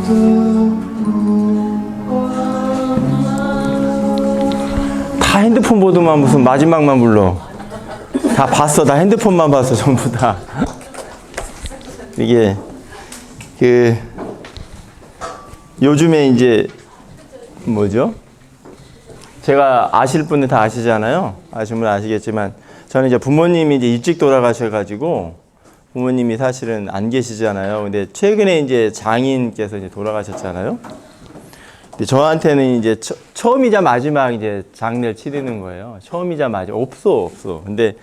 다 핸드폰 보더만 무슨 마지막만 불러. 다 봤어. 다 핸드폰만 봤어. 전부 다. 이게 요즘에 이제 뭐죠? 제가 아실 분은 다 아시잖아요. 아시는 분은 아시겠지만 저는 이제 부모님이 이제 일찍 돌아가셔가지고 부모님이 사실은 안 계시잖아요. 근데 최근에 이제 장인께서 이제 돌아가셨잖아요. 근데 저한테는 이제 처음이자 마지막 이제 장례를 치르는 거예요. 처음이자 마지막. 없어. 근데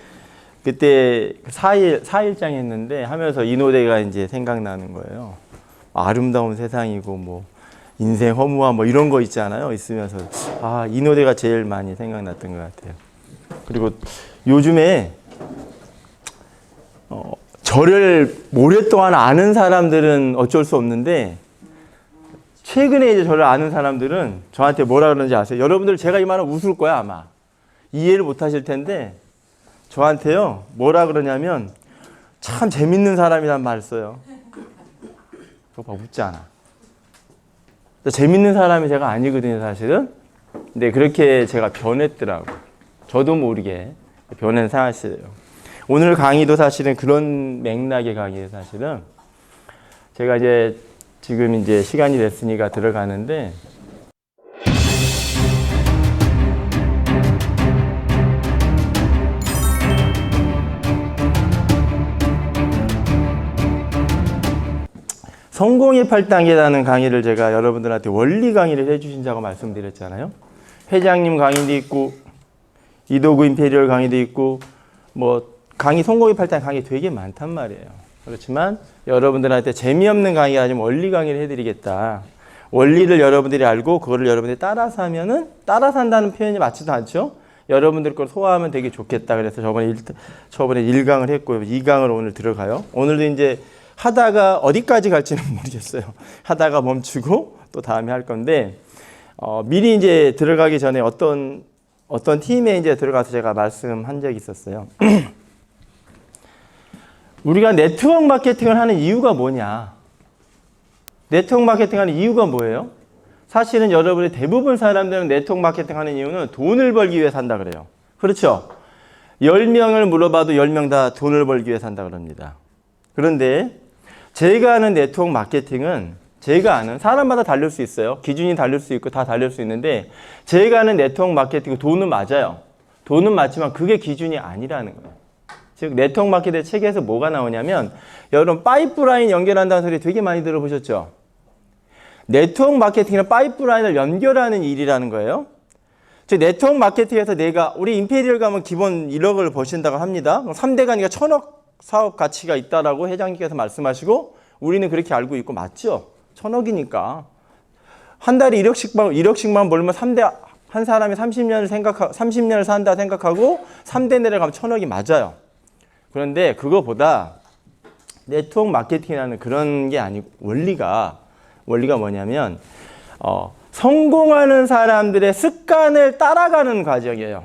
그때 4일장 했는데 하면서 이 노래가 이제 생각나는 거예요. 아름다운 세상이고 뭐 인생 허무함 뭐 이런 거 있잖아요. 있으면서 이 노래가 제일 많이 생각났던 것 같아요. 그리고 요즘에 저를 오랫동안 아는 사람들은 어쩔 수 없는데 최근에 이제 저를 아는 사람들은 저한테 뭐라 그러는지 아세요? 여러분들 제가 이 말은 웃을 거야 아마. 이해를 못 하실 텐데 저한테요 뭐라 그러냐면 참 재밌는 사람이란 말 써요. 그거 봐 웃잖아. 재밌는 사람이 제가 아니거든요 사실은. 근데 그렇게 제가 변했더라고. 저도 모르게 변한 사실이에요. 오늘 강의도 사실은 그런 맥락의 강의예요 사실은. 제가 이제 지금 이제 시간이 됐으니까 들어가는데 성공의 8단계라는 강의를 제가 여러분들한테 원리 강의를 해주신다고 말씀드렸잖아요. 회장님 강의도 있고 이도구 임페리얼 강의도 있고 뭐 강의 성공의 8단계 강의 되게 많단 말이에요. 그렇지만 여러분들한테 재미없는 강의가 아니면 원리 강의를 해드리겠다. 원리를 여러분들이 알고 그거를 여러분들이 따라서 하면은 따라서 한다는 표현이 맞지도 않죠. 여러분들 걸 소화하면 되게 좋겠다. 그래서 저번에 1강을 했고요. 2강을 오늘 들어가요. 오늘도 이제 하다가 어디까지 갈지는 모르겠어요. 하다가 멈추고 또 다음에 할 건데 미리 이제 들어가기 전에 어떤 팀에 이제 들어가서 제가 말씀한 적이 있었어요. 우리가 네트워크 마케팅을 하는 이유가 뭐냐? 네트워크 마케팅 하는 이유가 뭐예요? 사실은 여러분의 대부분 사람들은 네트워크 마케팅 하는 이유는 돈을 벌기 위해서 한다 그래요. 그렇죠? 10명을 물어봐도 10명 다 돈을 벌기 위해서 한다 그럽니다. 그런데 제가 아는 네트워크 마케팅은 제가 아는 사람마다 다를 수 있어요. 기준이 다를 수 있고 다 다를 수 있는데 제가 아는 네트워크 마케팅은 돈은 맞아요. 돈은 맞지만 그게 기준이 아니라는 거예요. 즉 네트워크 마케팅 책에서 뭐가 나오냐면 여러분 파이프라인 연결한다는 소리 되게 많이 들어보셨죠? 네트워크 마케팅은 파이프라인을 연결하는 일이라는 거예요. 즉 네트워크 마케팅에서 내가 우리 임페리얼 가면 기본 1억을 버신다고 합니다. 그럼 3대 가니까 1000억 사업 가치가 있다라고 회장님께서 말씀하시고 우리는 그렇게 알고 있고 맞죠? 1000억이니까 한 달에 1억씩만 벌면 3대 한 사람이 30년을 산다 생각하고 3대 내려가면 1000억이 맞아요. 그런데 그거보다 네트워크 마케팅이라는 그런 게 아니고 원리가 뭐냐면 성공하는 사람들의 습관을 따라가는 과정이에요.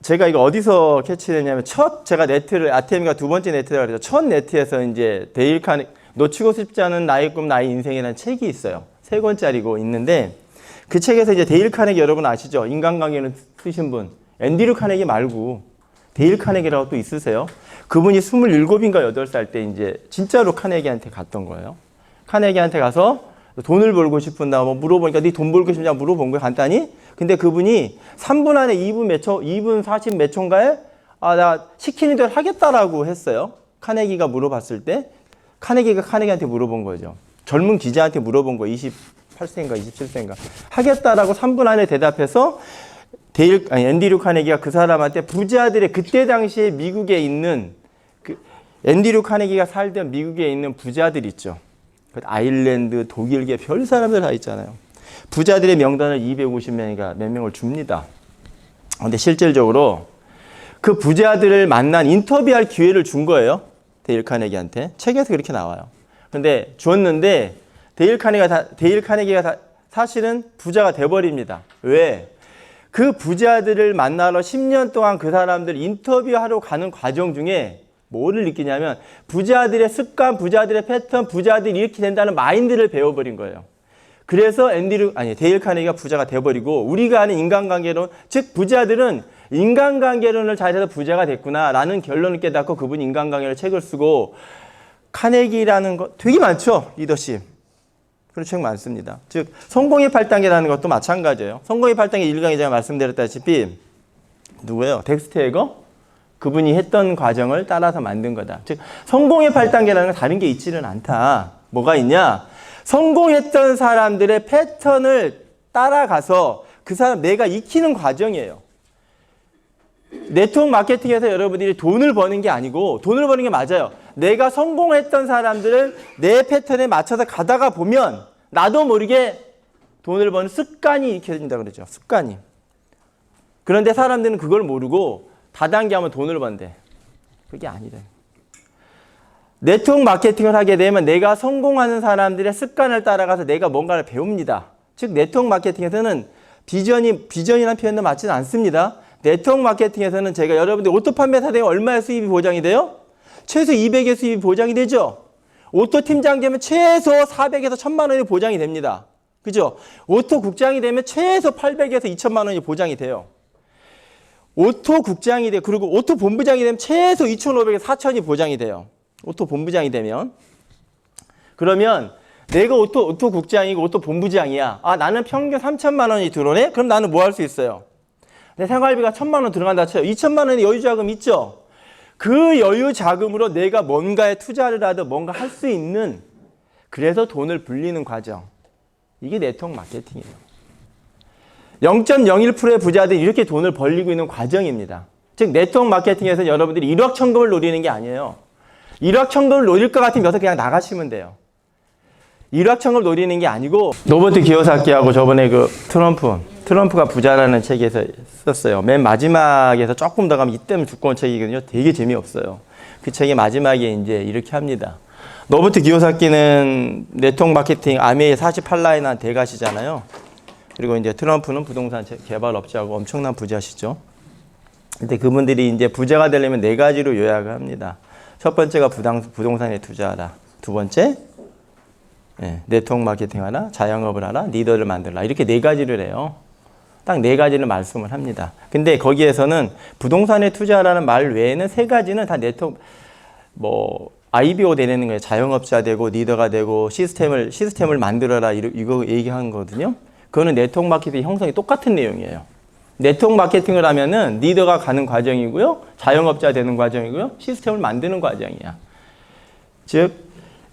제가 이거 어디서 캐치했냐면 제가 네트를 아테미가 두 번째 네트라고 그래서 첫 네트에서 이제 데일 카네기 놓치고 싶지 않은 나의 꿈 나의 인생이라는 책이 있어요. 3권짜리고 있는데 그 책에서 이제 데일 카네기 여러분 아시죠? 인간관계는 쓰신 분. 앤드류 카네기 말고 데일 카네기라고 또 있으세요? 그분이 27인가 8살 때 이제 진짜로 카네기한테 갔던 거예요. 카네기한테 가서 돈을 벌고 싶은다 뭐 물어보니까 네 돈 벌고 싶냐 물어본 거예요. 간단히. 근데 그분이 3분 안에 2분 40 몇 초인가에 나 시키는 대로 하겠다라고 했어요. 카네기가 물어봤을 때 카네기가 카네기한테 물어본 거죠. 젊은 기자한테 물어본 거예요. 28세인가 27세인가 하겠다라고 3분 안에 대답해서 앤드류 카네기가 그 사람한테 부자들의 그때 당시에 미국에 있는 앤드류 카네기가 살던 미국에 있는 부자들 있죠. 아일랜드, 독일계 별 사람들 다 있잖아요. 부자들의 명단을 250명이가 몇 명을 줍니다. 근데 실질적으로 그 부자들을 만난 인터뷰할 기회를 준 거예요. 데일 카네기한테. 책에서 그렇게 나와요. 근데 줬는데 데일 카네기가 사실은 부자가 돼버립니다. 왜? 그 부자들을 만나러 10년 동안 그 사람들 인터뷰하러 가는 과정 중에 뭐를 느끼냐면 부자들의 습관, 부자들의 패턴, 부자들이 이렇게 된다는 마인드를 배워버린 거예요. 그래서 데일 카네기가 부자가 돼버리고 우리가 아는 인간관계론, 즉 부자들은 인간관계론을 잘해서 부자가 됐구나라는 결론을 깨닫고 그분이 인간관계를 책을 쓰고 카네기라는 거 되게 많죠. 리더십. 그런 책 많습니다. 즉 성공의 8단계라는 것도 마찬가지예요. 성공의 8단계 1강에 제가 말씀드렸다시피 누구예요? 덱스터 해거? 그분이 했던 과정을 따라서 만든 거다. 즉 성공의 8단계라는 건 다른 게 있지는 않다. 뭐가 있냐? 성공했던 사람들의 패턴을 따라가서 그 사람 내가 익히는 과정이에요. 네트워크 마케팅에서 여러분들이 돈을 버는 게 아니고 돈을 버는 게 맞아요. 내가 성공했던 사람들을 내 패턴에 맞춰서 가다가 보면 나도 모르게 돈을 버는 습관이 익혀진다 그러죠. 습관이. 그런데 사람들은 그걸 모르고 다단계 하면 돈을 번대. 그게 아니다. 네트워크 마케팅을 하게 되면 내가 성공하는 사람들의 습관을 따라가서 내가 뭔가를 배웁니다. 즉 네트워크 마케팅에서는 비전이라는 표현도 맞지는 않습니다. 네트워크 마케팅에서는 제가 여러분들 오토 판매사 되면 얼마의 수입이 보장이 돼요? 최소 200의 수입이 보장이 되죠. 오토 팀장 되면 최소 400에서 1000만 원이 보장이 됩니다. 그죠? 오토 국장이 되면 최소 800에서 2000만 원이 보장이 돼요. 오토 국장이 되고 그리고 오토 본부장이 되면 최소 2500에서 4000이 보장이 돼요. 오토 본부장이 되면. 그러면 내가 오토 국장이고 오토 본부장이야. 아, 나는 평균 3천만 원이 들어오네? 그럼 나는 뭐 할 수 있어요? 내 생활비가 1000만 원 들어간다 쳐요. 2000만 원의 여유 자금 있죠? 그 여유 자금으로 내가 뭔가에 투자를 하든 뭔가 할 수 있는, 그래서 돈을 불리는 과정. 이게 네트워크 마케팅이에요. 0.01%의 부자들이 이렇게 돈을 벌리고 있는 과정입니다. 즉 네트워크 마케팅에서 여러분들이 일확천금을 노리는 게 아니에요. 일확천금을 노릴 것 같으면 여기서 그냥 나가시면 돼요. 일확천금을 노리는 게 아니고, 로버트 기요사키하고 저번에 그 트럼프가 부자라는 책에서 썼어요. 맨 마지막에서 조금 더 가면 이때면 두꺼운 책이거든요. 되게 재미없어요. 그 책의 마지막에 이제 이렇게 합니다. 로버트 기요사키는 네트워크 마케팅 아메의 48라인 대가시잖아요. 그리고 이제 트럼프는 부동산 개발업자고 엄청난 부자시죠. 근데 그분들이 이제 부자가 되려면 4가지로 요약을 합니다. 첫 번째가 부동산에 투자하라. 두 번째, 네트워크 마케팅 하라, 자영업을 하라, 리더를 만들라. 이렇게 4가지를 해요. 딱 4가지를 말씀을 합니다. 근데 거기에서는 부동산에 투자하라는 말 외에는 3가지는 다 네트워크, IBO 되는 거예요. 자영업자 되고, 리더가 되고, 시스템을 만들어라. 이거 얘기한 거거든요. 그거는 네트워크 마케팅 형성이 똑같은 내용이에요. 네트워크 마케팅을 하면은 리더가 가는 과정이고요. 자영업자 되는 과정이고요. 시스템을 만드는 과정이야. 즉,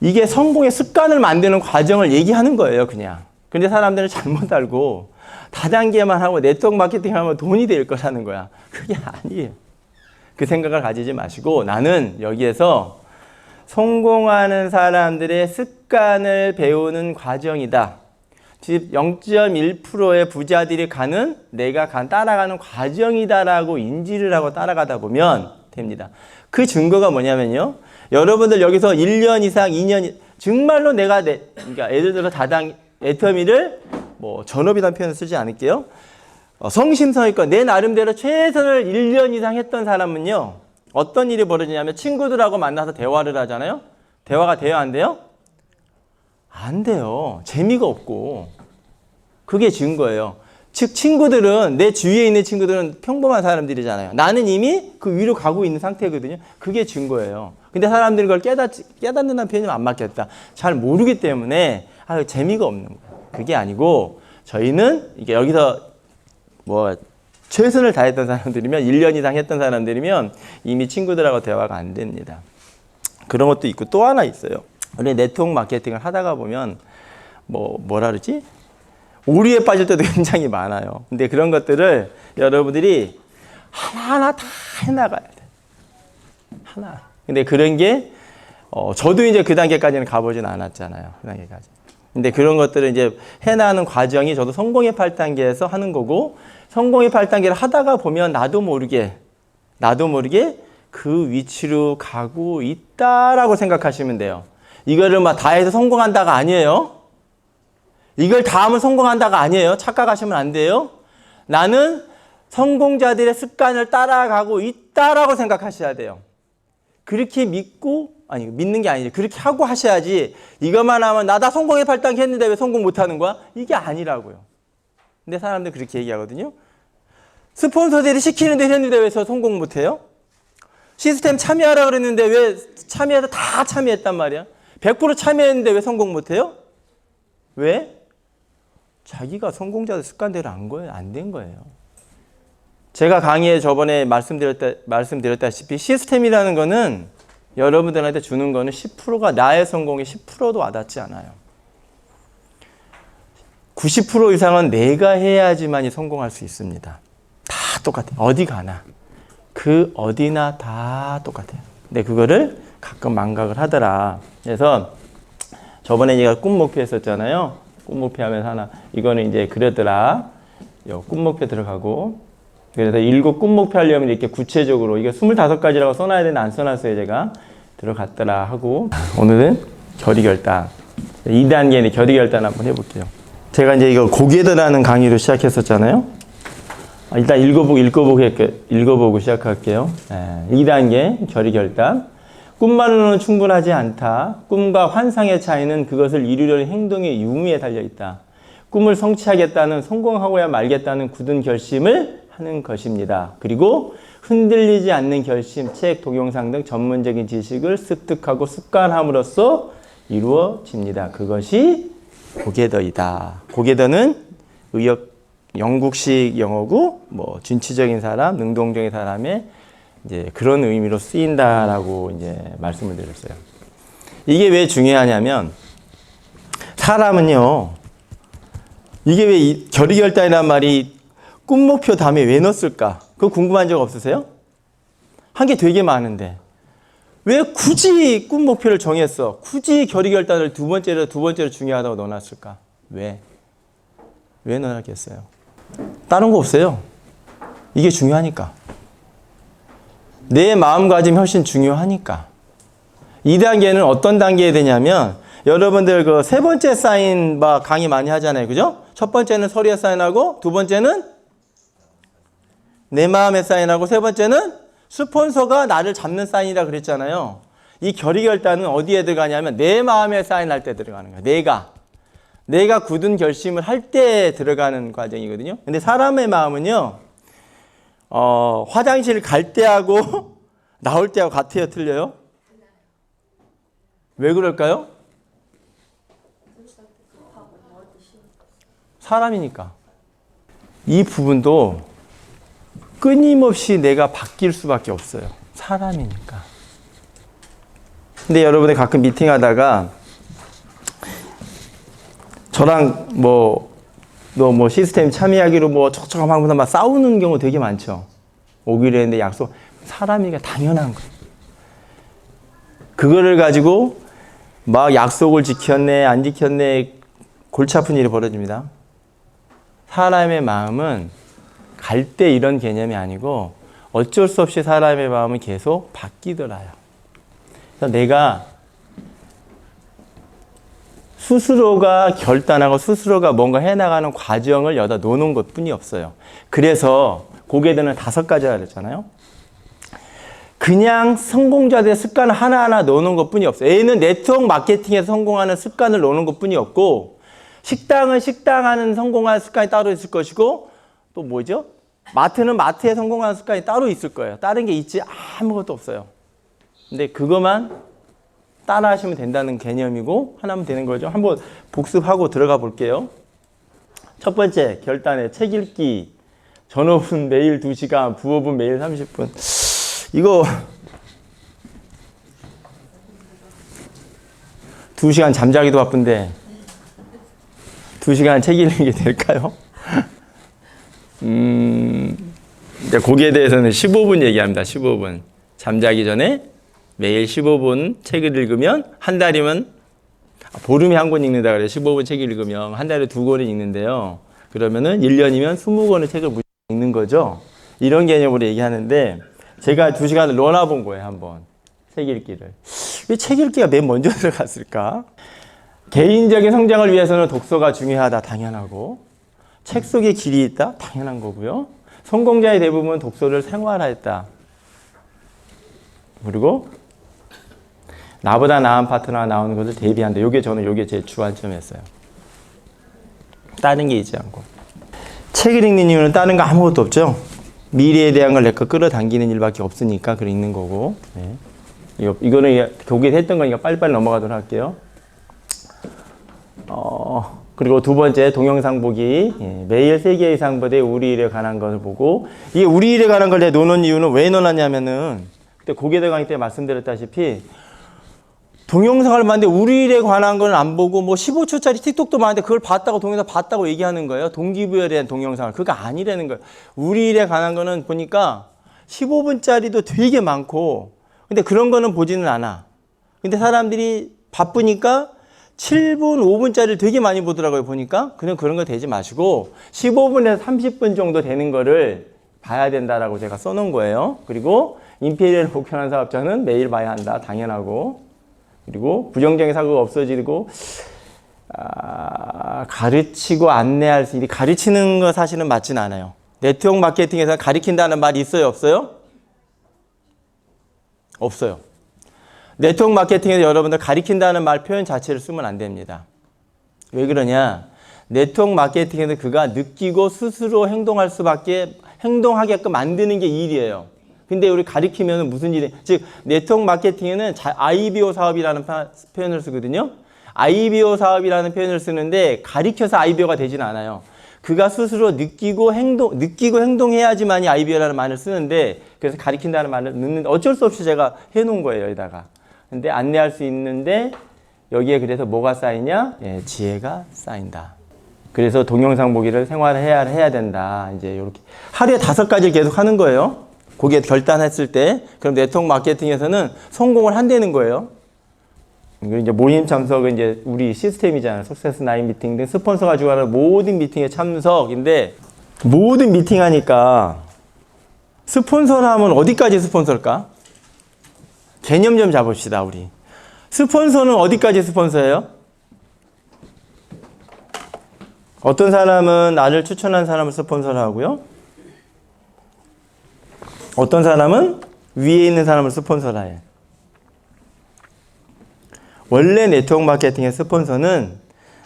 이게 성공의 습관을 만드는 과정을 얘기하는 거예요, 그냥. 근데 사람들은 잘못 알고 다단계만 하고 네트워크 마케팅 하면 돈이 될 거라는 거야. 그게 아니에요. 그 생각을 가지지 마시고 나는 여기에서 성공하는 사람들의 습관을 배우는 과정이다. 즉 0.1%의 부자들이 가는 내가 따라가는 과정이다라고 인지를 하고 따라가다 보면 됩니다. 그 증거가 뭐냐면요. 여러분들 여기서 1년 이상, 2년 정말로 그러니까 예를 들어 애터미를 전업이라는 표현을 쓰지 않을게요. 성심성의껏 내 나름대로 최선을 1년 이상 했던 사람은요. 어떤 일이 벌어지냐면 친구들하고 만나서 대화를 하잖아요. 대화가 돼요, 안 돼요? 안 돼요. 재미가 없고. 그게 증거예요. 즉 친구들은, 내 주위에 있는 친구들은 평범한 사람들이잖아요. 나는 이미 그 위로 가고 있는 상태거든요. 그게 증거예요. 근데 사람들이 그걸 깨닫는다는 표현이 안 맞겠다. 잘 모르기 때문에 재미가 없는 거예요. 그게 아니고 저희는 이게 여기서 최선을 다했던 사람들이면 1년 이상 했던 사람들이면 이미 친구들하고 대화가 안 됩니다. 그런 것도 있고 또 하나 있어요. 우리 네트워크 마케팅을 하다가 보면 뭐라 그러지? 오류에 빠질 때도 굉장히 많아요. 근데 그런 것들을 여러분들이 하나하나 다 해나가야 돼. 하나. 근데 그런 게 저도 이제 그 단계까지는 가보진 않았잖아요. 그 단계까지. 근데 그런 것들을 이제 해나가는 과정이 저도 성공의 8단계에서 하는 거고, 성공의 8단계를 하다가 보면 나도 모르게 그 위치로 가고 있다라고 생각하시면 돼요. 이거를 다 해서 성공한다가 아니에요. 이걸 다 하면 성공한다가 아니에요. 착각하시면 안 돼요. 나는 성공자들의 습관을 따라가고 있다라고 생각하셔야 돼요. 그렇게 믿고, 아니, 믿는 게 아니지. 그렇게 하고 하셔야지, 이것만 하면 나 다 성공의 발당 했는데 왜 성공 못 하는 거야? 이게 아니라고요. 근데 사람들 그렇게 얘기하거든요. 스폰서들이 시키는 대로 했는데 왜 성공 못 해요? 시스템 참여하라 그랬는데 왜 참여해서 다 참여했단 말이야? 100% 참여했는데 왜 성공 못 해요? 왜? 자기가 성공자들 습관대로 안 된 거예요. 제가 강의에 저번에 말씀드렸다시피 시스템이라는 거는 여러분들한테 주는 거는 10%가 나의 성공이 10%도 와닿지 않아요. 90% 이상은 내가 해야지만이 성공할 수 있습니다. 다 똑같아요. 어디 가나. 그 어디나 다 똑같아요. 근데 그거를 가끔 망각을 하더라. 그래서 저번에 제가 꿈 목표 했었잖아요. 꿈 목표 하면서 하나, 이거는 이제 그러더라. 꿈 목표 들어가고. 그래서 7 꿈 목표 하려면 이렇게 구체적으로, 이거 25가지라고 써놔야 되는데 안 써놨어요, 제가. 들어갔더라 하고. 오늘은 결의결단. 2단계는 결의결단 한번 해볼게요. 제가 이제 이거 고개더라는 강의로 시작했었잖아요. 일단 읽어보고 시작할게요. 2단계 결의결단. 꿈만으로는 충분하지 않다. 꿈과 환상의 차이는 그것을 이루려는 행동의 유무에 달려있다. 꿈을 성취하겠다는, 성공하고야 말겠다는 굳은 결심을 하는 것입니다. 그리고 흔들리지 않는 결심, 책, 동영상 등 전문적인 지식을 습득하고 습관함으로써 이루어집니다. 그것이 고개더이다. 고개더는 영국식 영어고, 준치적인 사람, 능동적인 사람의 이제 그런 의미로 쓰인다라고 이제 말씀을 드렸어요. 이게 왜 중요하냐면, 사람은요, 이게 왜 결의결단이란 말이 꿈 목표 다음에 왜 넣었을까? 그거 궁금한 적 없으세요? 한 게 되게 많은데. 왜 굳이 꿈 목표를 정했어? 굳이 결의결단을 두 번째로 중요하다고 넣어놨을까? 왜 넣어놨겠어요? 다른 거 없어요. 이게 중요하니까. 내 마음가짐이 훨씬 중요하니까. 2단계는 어떤 단계에 되냐면, 여러분들 그 세 번째 사인 강의 많이 하잖아요. 그죠? 첫 번째는 서류에 사인하고, 두 번째는 내 마음에 사인하고, 세 번째는 스폰서가 나를 잡는 사인이라 그랬잖아요. 이 결의결단은 어디에 들어가냐면 내 마음에 사인할 때 들어가는 거예요. 내가 굳은 결심을 할 때 들어가는 과정이거든요. 근데 사람의 마음은요, 화장실 갈 때하고 나올 때하고 같아요, 틀려요? 왜 그럴까요? 사람이니까. 이 부분도 끊임없이 내가 바뀔 수밖에 없어요. 사람이니까. 근데 여러분이 가끔 미팅하다가 저랑 너 시스템 참여하기로 척척하면서 막 싸우는 경우 되게 많죠. 오기로 했는데 약속, 사람이니까 당연한 거예요. 그거를 가지고 막 약속을 지켰네, 안 지켰네, 골치 아픈 일이 벌어집니다. 사람의 마음은 갈 때 이런 개념이 아니고 어쩔 수 없이 사람의 마음은 계속 바뀌더라요. 그래서 내가 스스로가 결단하고 스스로가 뭔가 해나가는 과정을 여기다 놓는 것 뿐이 없어요. 그래서 고개드는 5가지라 그랬잖아요. 그냥 성공자들의 습관을 하나하나 놓는 것 뿐이 없어요. A는 네트워크 마케팅에서 성공하는 습관을 놓는 것 뿐이 없고, 식당은 식당하는 성공하는 습관이 따로 있을 것이고, 또 뭐죠? 마트는 마트에 성공하는 습관이 따로 있을 거예요. 다른 게 있지 아무것도 없어요. 근데 그것만 따라 하시면 된다는 개념이고 하나면 되는 거죠. 한번 복습하고 들어가 볼게요. 첫 번째, 결단의 책 읽기. 전업은 매일 2시간, 부업은 매일 30분. 이거 2시간 잠자기도 바쁜데 2시간 책 읽는 게 될까요? 이제 거기에 대해서는 15분 얘기합니다. 15분. 잠자기 전에 매일 15분 책을 읽으면 한 달이면 보름에 한 권 읽는다 그래요. 15분 책을 읽으면 한 달에 2권을 읽는데요. 그러면은 1년이면 20권의 책을 읽는 거죠. 이런 개념으로 얘기하는데 제가 2시간을 넣어본 거예요. 한번 책 읽기를. 왜 책 읽기가 맨 먼저 들어갔을까? 개인적인 성장을 위해서는 독서가 중요하다. 당연하고. 책 속에 길이 있다? 당연한 거고요. 성공자의 대부분 독서를 생활화했다. 그리고 나보다 나은 파트너가 나오는 것을 대비한다. 저는 제 주안점이었어요. 다른 게 있지 않고. 책을 읽는 이유는 다른 거 아무것도 없죠. 미래에 대한 걸 내가 끌어당기는 일밖에 없으니까 그걸 읽는 거고. 네. 이거는 교기에 했던 거니까 빨리빨리 넘어가도록 할게요. 그리고 두 번째 동영상 보기. 매일 3개 이상 보되 우리 일에 관한 것을 보고, 이게 우리 일에 관한 걸 내가 놓는 이유는 왜 놓았냐면은 그때 고개대 강의 때 말씀드렸다시피 동영상을 봤는데 우리 일에 관한 건 안 보고 뭐 15초짜리 틱톡도 많은데 그걸 동영상 봤다고 얘기하는 거예요. 동기부여에 대한 동영상을. 그거 아니라는 거예요. 우리 일에 관한 거는 보니까 15분짜리도 되게 많고, 근데 그런 거는 보지는 않아. 근데 사람들이 바쁘니까 7분, 5분짜리를 되게 많이 보더라고요, 보니까. 그냥 그런 거 되지 마시고 15분에서 30분 정도 되는 거를 봐야 된다라고 제가 써놓은 거예요. 그리고 임페리얼 목표하는 사업자는 매일 봐야 한다, 당연하고. 그리고 부정적인 사고가 없어지고, 가르치고 안내할 수, 가르치는 거 사실은 맞진 않아요. 네트워크 마케팅에서 가르친다는 말이 있어요, 없어요? 없어요. 네트워크 마케팅에서 여러분들 가르친다는 말 표현 자체를 쓰면 안 됩니다. 왜 그러냐? 네트워크 마케팅에서 그가 느끼고 스스로 행동하게끔 만드는 게 일이에요. 근데 우리 가리키면 무슨 일이, 즉 네트워크 마케팅에는 IBO 사업이라는 표현을 쓰거든요. IBO 사업이라는 표현을 쓰는데 가리켜서 IBO가 되진 않아요. 그가 스스로 느끼고 행동해야지만이 IBO라는 말을 쓰는데, 그래서 가리킨다는 말을 넣는데 어쩔 수 없이 제가 해놓은 거예요, 여기다가. 근데 안내할 수 있는데 여기에 그래서 뭐가 쌓이냐? 지혜가 쌓인다. 그래서 동영상 보기를 생활해야 된다. 이제 이렇게 하루에 5가지를 계속 하는 거예요. 거기에 결단했을 때, 그럼 네트워크 마케팅에서는 성공을 한다는 거예요. 이제 모임 참석은 이제 우리 시스템이잖아요. 석세스 9 미팅 등 스폰서가 주관하는 모든 미팅에 참석인데, 모든 미팅 하니까 스폰서를 하면 어디까지 스폰서일까? 개념 좀 잡읍시다, 우리. 스폰서는 어디까지 스폰서예요? 어떤 사람은 나를 추천한 사람을 스폰서를 하고요. 어떤 사람은 위에 있는 사람을 스폰서를 해요. 원래 네트워크 마케팅의 스폰서는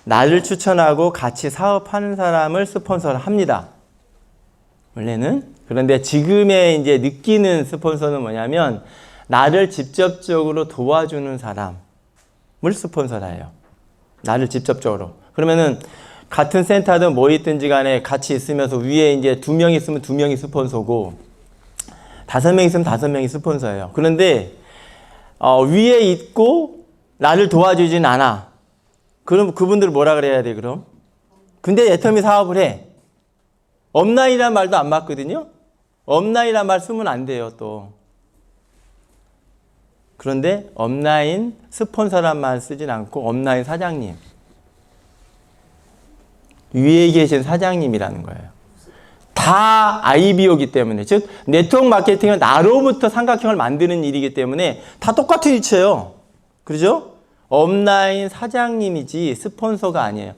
나를 추천하고 같이 사업하는 사람을 스폰서를 합니다. 원래는. 그런데 지금의 이제 느끼는 스폰서는 뭐냐면 나를 직접적으로 도와주는 사람을 스폰서를 해요. 나를 직접적으로. 그러면은 같은 센터든 뭐 있든지 간에 같이 있으면서 위에 이제 2명 있으면 2명이 스폰서고 5명 있으면 5명이 스폰서예요. 그런데 위에 있고 나를 도와주진 않아. 그럼 그분들 뭐라 그래야 돼, 그럼? 근데 애터미 사업을 해. 업라인이란 말도 안 맞거든요. 업라인이란 말 쓰면 안 돼요, 또. 그런데 업라인 스폰서란 말 쓰진 않고 업라인 사장님. 위에 계신 사장님이라는 거예요. 다 IBO이기 때문에, 즉 네트워크 마케팅은 나로부터 삼각형을 만드는 일이기 때문에 다 똑같은 위치예요. 그렇죠? 업라인 사장님이지 스폰서가 아니에요.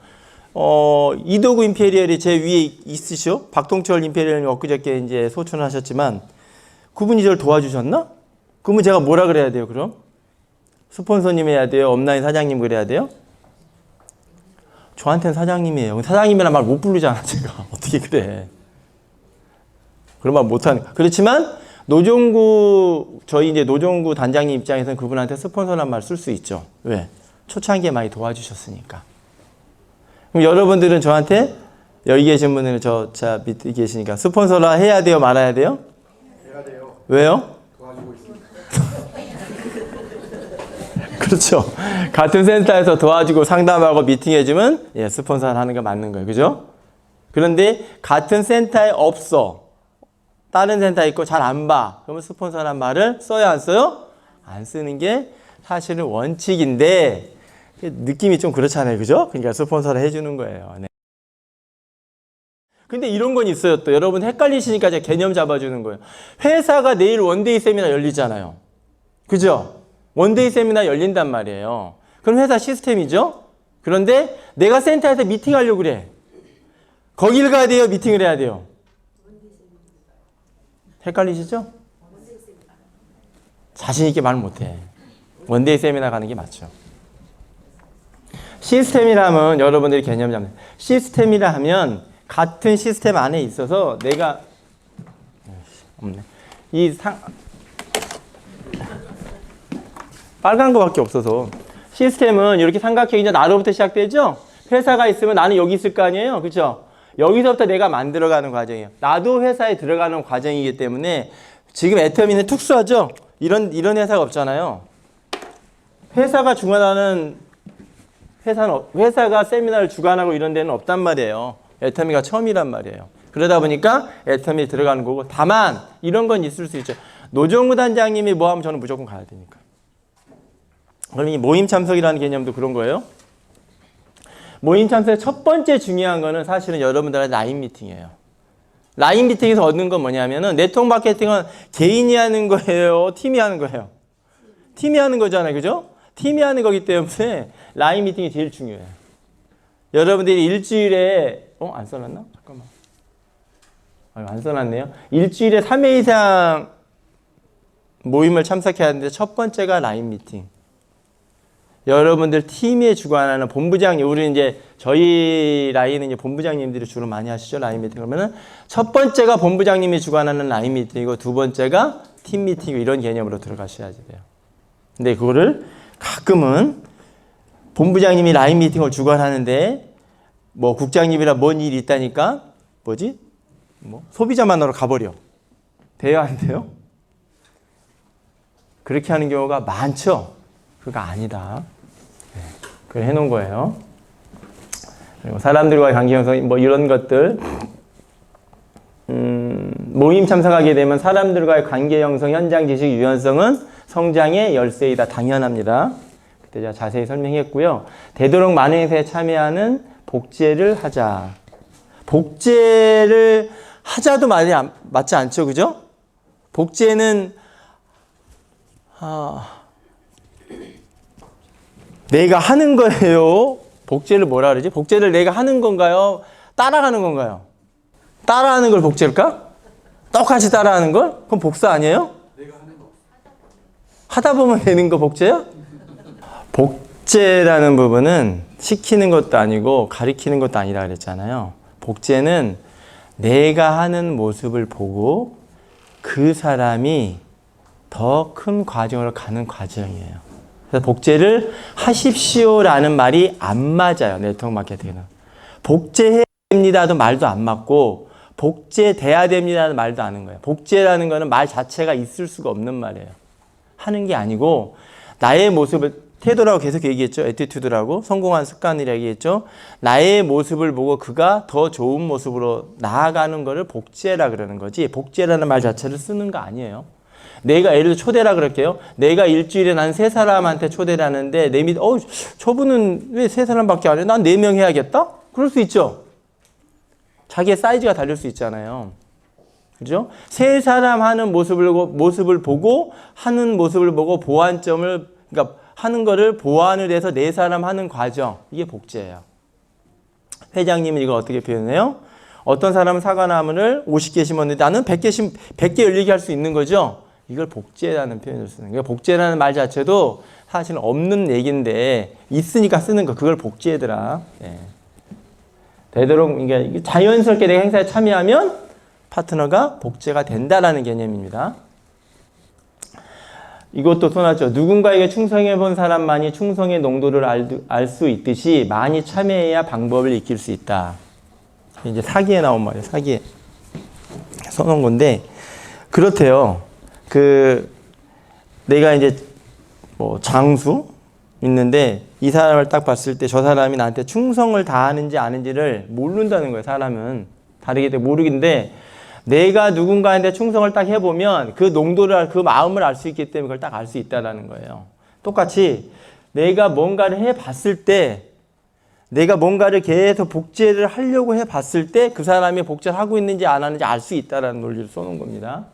이도구 임페리얼이 제 위에 있으시오? 박동철 임페리얼님 엊그저께 이제 소천하셨지만 그분이 저를 도와주셨나? 그러면 제가 뭐라 그래야 돼요, 그럼? 스폰서님 해야 돼요? 업라인 사장님 그래야 돼요? 저한테는 사장님이에요. 사장님이란 말 못 부르잖아, 제가. 어떻게 그래. 그런 말 못하는. 그렇지만, 저희 이제 노종구 단장님 입장에서는 그분한테 스폰서란 말 쓸 수 있죠. 왜? 초창기에 많이 도와주셨으니까. 그럼 여러분들은 저한테, 여기 계신 분들은 저 밑에 계시니까 스폰서라 해야 돼요, 말아야 돼요? 해야 돼요. 왜요? 도와주고 있습니다. 그렇죠. 같은 센터에서 도와주고 상담하고 미팅해주면 스폰서를 하는 게 맞는 거예요. 그죠? 그런데 같은 센터에 없어. 다른 센터에 있고 잘 안 봐. 그러면 스폰서란 말을 써요, 안 써요? 안 쓰는 게 사실은 원칙인데 느낌이 좀 그렇잖아요. 그죠? 그러니까 스폰서를 해주는 거예요. 네. 근데 이런 건 있어요. 또 여러분 헷갈리시니까 제가 개념 잡아주는 거예요. 회사가 내일 원데이 세미나 열리잖아요. 그죠? 원데이 세미나 열린단 말이에요. 그럼 회사 시스템이죠? 그런데 내가 센터에서 미팅하려고 그래. 거길 가야 돼요? 미팅을 해야 돼요? 헷갈리시죠? 자신 있게 말 못해. 원데이 세미나 가는 게 맞죠. 시스템이라면 여러분들이 개념 잡는 시스템이라 하면 같은 시스템 안에 있어서 내가 없네. 빨간 거밖에 없어서 시스템은 이렇게 삼각형이 이제 나로부터 시작되죠. 회사가 있으면 나는 여기 있을 거 아니에요, 그렇죠? 여기서부터 내가 만들어가는 과정이에요. 나도 회사에 들어가는 과정이기 때문에 지금 애터미는 특수하죠. 이런 회사가 없잖아요. 회사가 주관하는 회사가 세미나를 주관하고 이런 데는 없단 말이에요. 애터미가 처음이란 말이에요. 그러다 보니까 애터미에 들어가는 거고, 다만 이런 건 있을 수 있죠. 노정무 단장님이 뭐 하면 저는 무조건 가야 되니까. 그럼 이 모임 참석이라는 개념도 그런 거예요. 모임 참석의 첫 번째 중요한 거는 사실은 여러분들의 라인 미팅이에요. 라인 미팅에서 얻는 건 뭐냐면은 네트워크 마케팅은 개인이 하는 거예요, 팀이 하는 거예요. 팀이 하는 거잖아요, 그죠? 팀이 하는 거기 때문에 라인 미팅이 제일 중요해요. 여러분들이 일주일에 안 써놨나? 잠깐만. 안 써놨네요. 일주일에 3회 이상 모임을 참석해야 하는데 첫 번째가 라인 미팅. 여러분들 팀에 주관하는 본부장님, 우리 이제 저희 라인은 이제 본부장님들이 주로 많이 하시죠, 라인 미팅. 그러면은 첫 번째가 본부장님이 주관하는 라인 미팅이고 두 번째가 팀 미팅이고 이런 개념으로 들어가셔야지 돼요. 근데 그거를 가끔은 본부장님이 라인 미팅을 주관하는데 뭐 국장님이랑 뭔 일이 있다니까 뭐지? 뭐 소비자 만나러 가버려. 돼요, 안 돼요? 그렇게 하는 경우가 많죠. 그거 아니다. 네, 그걸 해놓은 거예요. 그리고 사람들과의 관계 형성, 뭐 이런 것들. 모임 참석하게 되면 사람들과의 관계 형성, 현장 지식 유연성은 성장의 열쇠이다. 당연합니다. 그때 제가 자세히 설명했고요. 되도록 많은 행사에 참여하는 복제를 하자. 복제를 하자도 맞지 않죠, 그죠? 복제는 내가 하는 거예요. 복제를 뭐라 그러지? 복제를 내가 하는 건가요? 따라가는 건가요? 따라하는 걸 복제일까? 똑같이 따라하는 걸? 그럼 복사 아니에요? 내가 하는 거. 하다 보면 되는 거 복제야? 복제라는 부분은 시키는 것도 아니고 가리키는 것도 아니라 그랬잖아요. 복제는 내가 하는 모습을 보고 그 사람이 더 큰 과정으로 가는 과정이에요. 그래서 복제를 하십시오라는 말이 안 맞아요. 네트워크 마케팅은. 복제해야 됩니다도 말도 안 맞고 복제돼야 됩니다는 말도 안 하는 거예요. 복제라는 거는 말 자체가 있을 수가 없는 말이에요. 하는 게 아니고 나의 모습을 태도라고 계속 얘기했죠. 애티튜드라고 성공한 습관이라고 얘기했죠. 나의 모습을 보고 그가 더 좋은 모습으로 나아가는 거를 복제라 그러는 거지 복제라는 말 자체를 쓰는 거 아니에요. 내가 예를 들어 초대라 그럴게요. 내가 일주일에 난 3사람한테 초대를 하는데 내 밑 저분은 왜 3사람밖에 안 해? 난 4명 해야겠다? 그럴 수 있죠. 자기의 사이즈가 다를 수 있잖아요. 그죠? 3사람 하는 모습을 보고 하는 모습을 보고 보완점을 그러니까 하는 거를 보완을 해서 4사람 하는 과정. 이게 복제예요. 회장님은 이걸 어떻게 표현해요? 어떤 사람은 사과나무를 50개 심었는데 나는 100개 열리게 할 수 있는 거죠. 이걸 복제라는 표현을 쓰는 거예요. 복제라는 말 자체도 사실은 없는 얘기인데 있으니까 쓰는 거. 그걸 복제더라. 예. 되도록 그러니까 자연스럽게 내가 행사에 참여하면 파트너가 복제가 된다라는 개념입니다. 이것도 손하죠. 누군가에게 충성해 본 사람만이 충성의 농도를 알 수 있듯이 많이 참여해야 방법을 익힐 수 있다. 이제 사기에 나온 말이에요. 사기에 써놓은 건데 그렇대요. 내가 이제 뭐 장수 있는데 이 사람을 딱 봤을 때 저 사람이 나한테 충성을 다하는지 아닌지를 모른다는 거예요. 사람은 다르기 때문에 모르겠는데 내가 누군가한테 충성을 딱 해보면 그 농도를 그 마음을 알 수 있기 때문에 그걸 딱 알 수 있다는 거예요. 똑같이 내가 뭔가를 해봤을 때 내가 뭔가를 계속 복제를 하려고 해봤을 때 그 사람이 복제를 하고 있는지 안 하는지 알 수 있다는 논리를 써놓은 겁니다.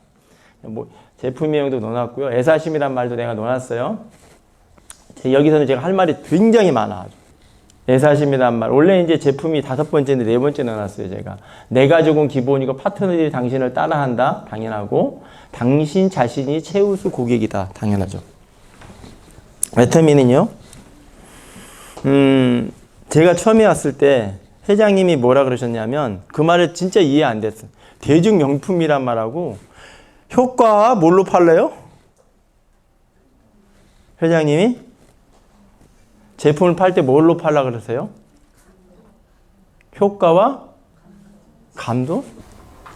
뭐 제품 명도 넣어놨고요. 애사심이란 말도 내가 넣어놨어요. 여기서는 제가 할 말이 굉장히 많아. 애사심이란 말. 원래 이제 제품이 5번째인데 4번째 넣어놨어요. 제가. 내가 조금 기본이고 파트너들이 당신을 따라한다. 당연하고 당신 자신이 최우수 고객이다. 당연하죠. 애터미는요, 제가 처음에 왔을 때 회장님이 뭐라 그러셨냐면 그 말을 진짜 이해 안 됐어요. 대중명품이란 말하고 효과 뭘로 팔래요? 회장님이 제품을 팔 때 뭘로 팔라 그러세요? 효과와 감도?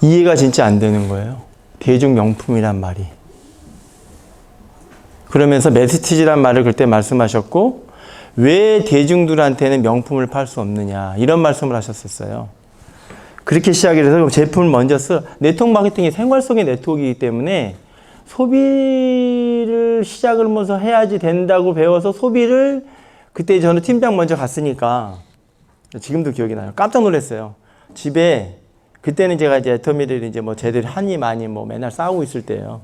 이해가 진짜 안 되는 거예요. 대중명품이란 말이. 그러면서 메시티지란 말을 그때 말씀하셨고, 왜 대중들한테는 명품을 팔 수 없느냐 이런 말씀을 하셨었어요. 그렇게 시작을 해서 그럼 제품을 먼저 네트워크 마케팅이 생활 속의 네트워크이기 때문에 소비를 시작을 먼저 해야지 된다고 배워서 소비를, 그때 저는 팀장 먼저 갔으니까 지금도 기억이 나요. 깜짝 놀랐어요. 집에 그때는 제가 이제 애터미를 이제 뭐 쟤들이 하니 많이 뭐 맨날 싸우고 있을 때예요.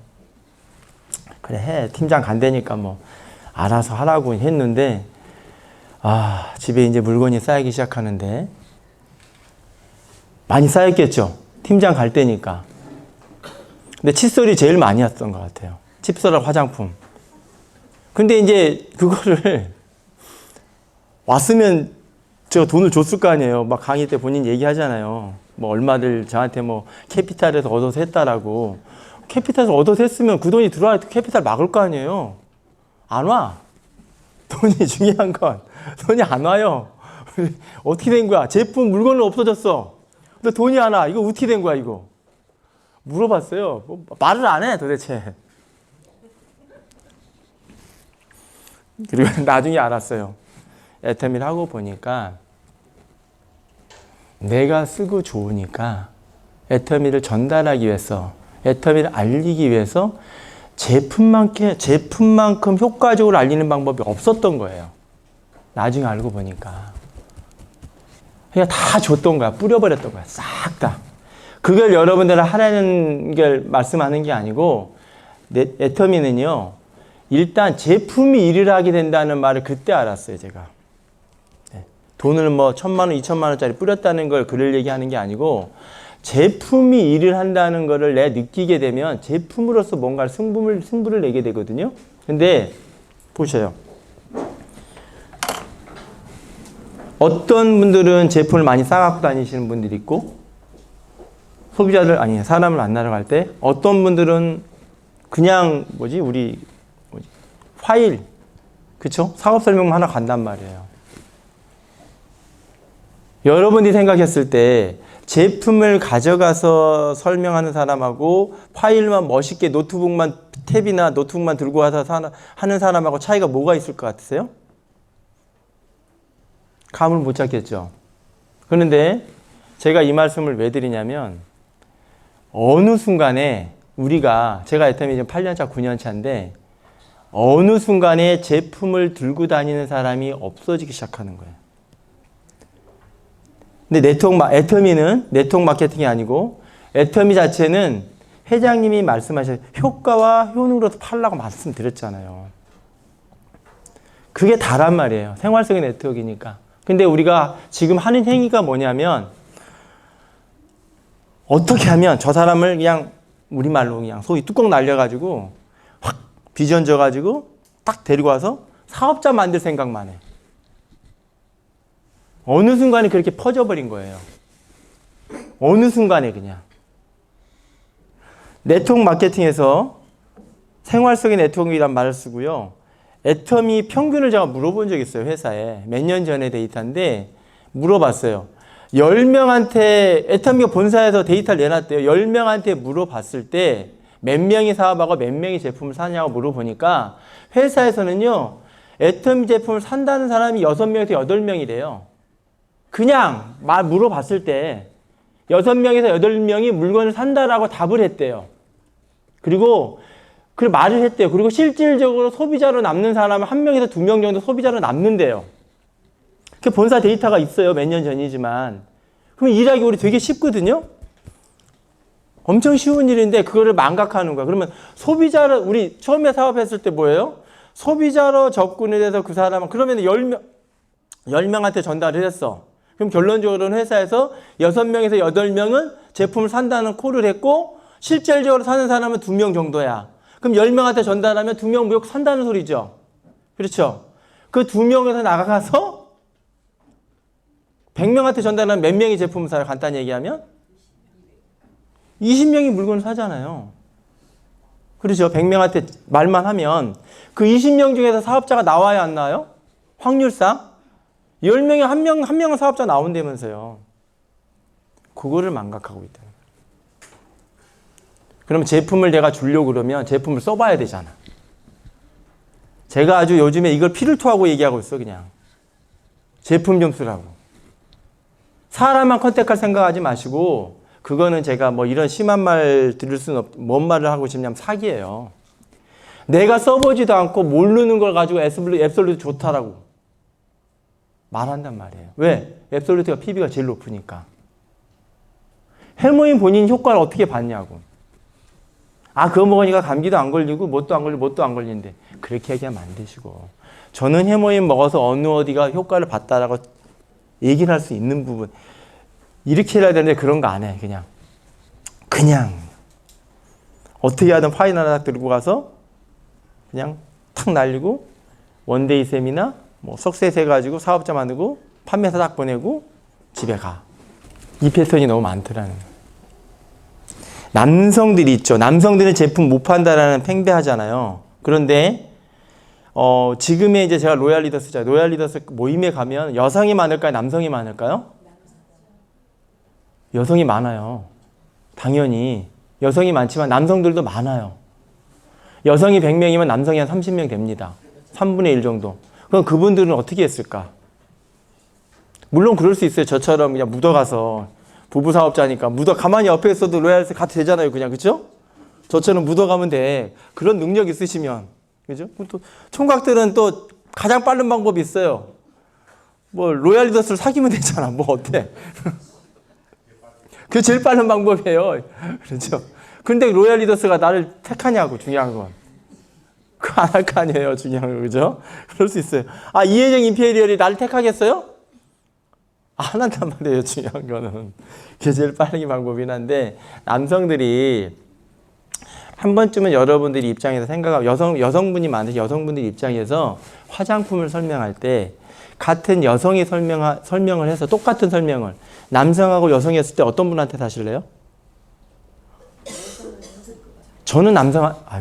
그래 해, 팀장 간다니까 뭐 알아서 하라고 했는데, 집에 이제 물건이 쌓이기 시작하는데, 많이 쌓였겠죠. 팀장 갈 때니까. 근데 칫솔이 제일 많이 왔던 것 같아요. 칫솔하고 화장품. 근데 이제 그거를 왔으면 제가 돈을 줬을 거 아니에요. 막 강의 때 본인 얘기하잖아요. 뭐 얼마들 저한테 뭐 캐피탈에서 얻어서 했다라고. 캐피탈에서 얻어서 했으면 그 돈이 들어와야 캐피탈 막을 거 아니에요. 안 와. 돈이 중요한 건 돈이 안 와요. 어떻게 된 거야? 제품 물건은 없어졌어. 근데 돈이 안 와. 이거 어떻게 된 거야 이거? 물어봤어요. 뭐 말을 안 해 도대체. 그리고 나중에 알았어요. 애터미를 하고 보니까 내가 쓰고 좋으니까 애터미를 전달하기 위해서, 애터미를 알리기 위해서 제품만큼 효과적으로 알리는 방법이 없었던 거예요. 나중에 알고 보니까. 그냥 다 줬던 거야. 뿌려버렸던 거야. 싹 다. 그걸 여러분들 하라는 걸 말씀하는 게 아니고, 애터미는요, 일단 제품이 일을 하게 된다는 말을 그때 알았어요, 제가. 돈을 뭐 1,000만 원, 2,000만 원짜리 뿌렸다는 걸 그를 얘기하는 게 아니고, 제품이 일을 한다는 거를 내가 느끼게 되면 제품으로서 뭔가 승부를 내게 되거든요. 근데 보셔요. 어떤 분들은 제품을 많이 싸갖고 다니시는 분들이 있고, 사람을 만나러 갈 때 어떤 분들은 그냥 파일, 그쵸? 사업 설명만 하나 간단 말이에요. 여러분이 생각했을 때 제품을 가져가서 설명하는 사람하고 파일만 멋있게 탭이나 노트북만 들고 와서 하는 사람하고 차이가 뭐가 있을 것 같으세요? 감을 못 잡겠죠. 그런데 제가 이 말씀을 왜 드리냐면, 어느 순간에 제가 애터미 지금 8년차, 9년차인데, 어느 순간에 제품을 들고 다니는 사람이 없어지기 시작하는 거예요. 근데 애터미는 네트워크 마케팅이 아니고, 애터미 자체는 회장님이 말씀하신 효과와 효능으로서 팔라고 말씀드렸잖아요. 그게 다란 말이에요. 생활 속의 네트워크이니까. 근데 우리가 지금 하는 행위가 뭐냐면, 어떻게 하면 저 사람을 그냥 우리말로 그냥 소위 뚜껑 날려가지고 확 비전 줘가지고 딱 데리고 와서 사업자 만들 생각만 해. 어느 순간에 그렇게 퍼져버린 거예요. 어느 순간에 그냥. 네트워크 마케팅에서 생활 속의 네트워크이란 말을 쓰고요. 애터미 평균을 제가 물어본 적이 있어요. 회사에. 몇 년 전에 데이터인데 물어봤어요. 10명한테, 애터미가 본사에서 데이터를 내놨대요. 10명한테 물어봤을 때 몇 명이 사업하고 몇 명이 제품을 사냐고 물어보니까 회사에서는요, 애터미 제품을 산다는 사람이 6명에서 8명이래요. 그냥 물어봤을 때 6명에서 8명이 물건을 산다라고 답을 했대요. 그리고 그 말을 했대요. 그리고 실질적으로 소비자로 남는 사람은 1명에서 2명 정도 소비자로 남는데요. 그 본사 데이터가 있어요. 몇 년 전이지만. 그럼 일하기 우리 되게 쉽거든요. 엄청 쉬운 일인데 그거를 망각하는 거야. 그러면 우리 처음에 사업했을 때 뭐예요? 소비자로 접근이 돼서 그 사람은, 그러면 10명한테 전달을 했어. 그럼 결론적으로는 회사에서 6명에서 8명은 제품을 산다는 콜을 했고, 실질적으로 사는 사람은 2명 정도야. 그럼 10명한테 전달하면 2명 무조건 산다는 소리죠. 그렇죠? 그 2명에서 나가서 100명한테 전달하면 몇 명이 제품을 사요? 간단히 얘기하면 20명이 물건을 사잖아요. 그렇죠? 100명한테 말만 하면 그 20명 중에서 사업자가 나와야 안 나와요? 확률상 10명에 한 명은 사업자 나온다면서요. 그거를 망각하고 있다는 거예요. 그럼 제품을 내가 주려고 그러면 제품을 써봐야 되잖아. 제가 아주 요즘에 이걸 피를 토하고 얘기하고 있어. 그냥 제품 좀 쓰라고. 사람만 컨택할 생각하지 마시고, 그거는 제가 뭐 이런 심한 말 들을 수는 뭔 말을 하고 싶냐면 사기예요. 내가 써보지도 않고 모르는 걸 가지고 앱솔루트 좋다라고 말한단 말이에요. 왜? 앱솔루트가 PB가 제일 높으니까. 해모인 본인 효과를 어떻게 봤냐고. 아, 그거 먹으니까 감기도 안 걸리고 뭣도 안 걸리고 뭣도 안 걸리는데 그렇게 얘기하면 안 되시고, 저는 해모인 먹어서 어느 어디가 효과를 봤다라고 얘기를 할 수 있는 부분, 이렇게 해야 되는데 그런 거 안 해. 그냥 어떻게 하든 파일 하나 딱 들고 가서 그냥 탁 날리고 원데이 세미나 뭐 석세스 해가지고 사업자 만들고 판매사 딱 보내고 집에 가. 이 패턴이 너무 많더라는 거예요. 남성들이 있죠. 남성들은 제품 못 판다라는 팽배하잖아요. 그런데 지금의 이제 제가 로얄 리더스죠. 로얄 리더스 모임에 가면 여성이 많을까요? 남성이 많을까요? 여성이 많아요. 당연히 여성이 많지만 남성들도 많아요. 여성이 100명이면 남성이 한 30명 됩니다. 3분의 1 정도. 그럼 그분들은 어떻게 했을까? 물론 그럴 수 있어요. 저처럼 그냥 묻어가서, 부부 사업자니까 가만히 옆에 있어도 로얄스 가도 되잖아요. 그냥, 그죠? 저처럼 묻어가면 돼. 그런 능력 있으시면. 그죠? 또 총각들은 또 가장 빠른 방법이 있어요. 뭐 로얄 리더스를 사귀면 되잖아. 뭐 어때? 그게 제일 빠른 방법이에요. 그렇죠? 근데 로얄 리더스가 나를 택하냐고, 중요한 건. 그거 안 할 거 아니에요, 중요한 거. 그죠? 그럴 수 있어요. 아, 이혜정 임페리얼이 나를 택하겠어요? 안 한단 말이에요, 중요한 거는. 그게 제일 빠른 방법이긴 한데, 남성들이 한 번쯤은 여러분들이 입장에서 생각하고, 여성분이 많으신 여성분들 입장에서 화장품을 설명할 때, 같은 여성이 설명을 해서 똑같은 설명을 남성하고 여성이 했을 때 어떤 분한테 사실래요? 저는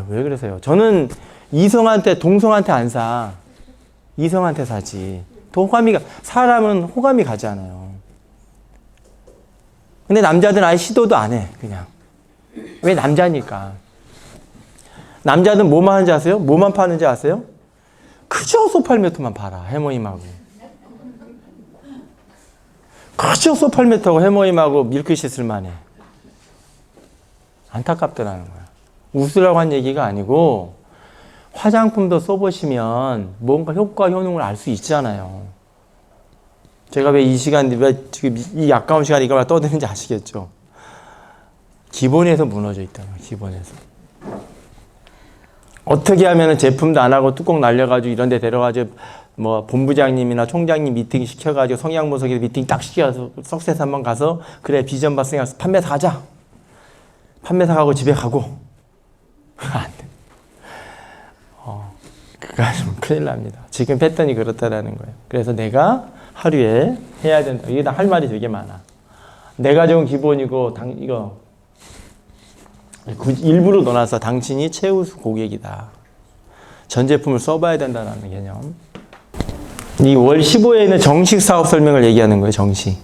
왜 그러세요? 저는 이성한테, 동성한테 안 사. 이성한테 사지. 사람은 호감이 가잖아요. 근데 남자들은 아예 시도도 안 해, 그냥. 왜? 남자니까. 남자들은 뭐만 하는지 아세요? 뭐만 파는지 아세요? 그저 소팔메토만 팔아, 해모임하고. 그저 소팔메토하고 해모임하고 밀크시슬만 해. 안타깝더라는 거야. 웃으라고 한 얘기가 아니고, 화장품도 써보시면 뭔가 효과, 효능을 알 수 있잖아요. 제가 왜 지금 이 아까운 시간에 이걸 떠드는지 아시겠죠? 기본에서 무너져 있다는 거예요, 기본에서. 어떻게 하면 제품도 안 하고 뚜껑 날려가지고 이런 데 데려가지고 뭐 본부장님이나 총장님 미팅 시켜가지고 성향분석에서 미팅 딱 시켜서 석세스 한번 가서, 그래, 비전 봤으니까 판매사 하자. 판매사 가고 집에 가고. 안 돼. 그거 좀 큰일 납니다. 지금 패턴이 그렇다라는 거예요. 그래서 내가 하루에 해야 된다. 이게 다 할 말이 되게 많아. 내가 좋은 기본이고, 이거 일부러 넣어놔서 당신이 최우수 고객이다. 전 제품을 써봐야 된다는 개념. 이 월 15회에는 정식 사업 설명을 얘기하는 거예요. 정식.